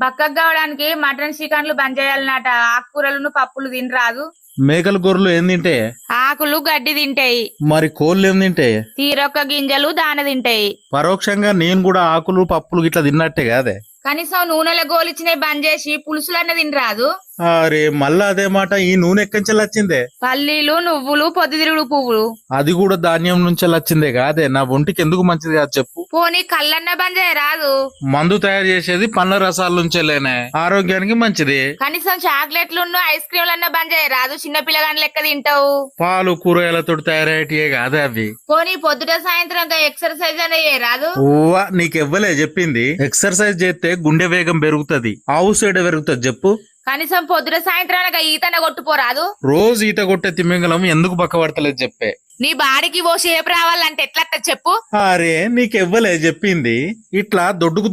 బక్కగా కావడానికి మటన్ చికెన్లు బంద్ చేయాలన్నట. ఆకుకూరలను పప్పులు తినరాదు. మేకల గొర్రెలు ఏం తింటే? ఆకులు గడ్డి తింటాయి. మరి కోళ్ళు ఏం తింటే? తీరొక్క గింజలు దాన తింటాయి. పరోక్షంగా నేను కూడా ఆకులు పప్పులు గిట్లా తిన్నట్టే కాదే. కనీసం నూనెల గోలిచ్చినవి బంద్ చేసి పులుసులన్న తినరాదు. అరే మళ్ళా అదే మాట, ఈ నూనె ఎక్కించి వచ్చిందే. పల్లీలు నువ్వులు పొద్దుతిరుగుడు పువ్వులు అది కూడా ధాన్యం నుంచి వచ్చిందే కాదే. నా ఒంటికి ఎందుకు మంచిది కాదు చెప్పు. పోనీ కళ్ళన్న బంద్ చేయరాదు. మందు తయారు చేసేది పండ్ల రసాల నుంచేలేనే, ఆరోగ్యానికి మంచిది. కనీసం చాక్లెట్లు ఐస్ క్రీమ్లన్న బంద్ చేయరాదు. చిన్న పిల్లగాని లెక్క తింటావు. పాలు కూరగాయలతో తయారయ్యేటియే కాదే అవి. పోనీ పొద్దుట సాయంత్రం ఎక్సర్సైజ్ అనే చేయరాదు. ఓవా నీకెవ్వలే చెప్పింది? ఎక్సర్సైజ్ చేస్తే గుండె వేగం పెరుగుతది, ఆవు సేడ పెరుగుతుంది చెప్పు. కనీసం పొద్దుట సాయంత్రం ఈతన కొట్టుకోరాదు. రోజు ఈత కొట్టే తిమ్మింగలం ఎందుకు పక్కబడతలేదు చెప్పే. నీ బాడీకి ఓ షేప్ రావాలంటే ఎట్లా చెప్పు. అరే నీకెవ్వలే చెప్పింది? ఇట్లా దొడ్డుకు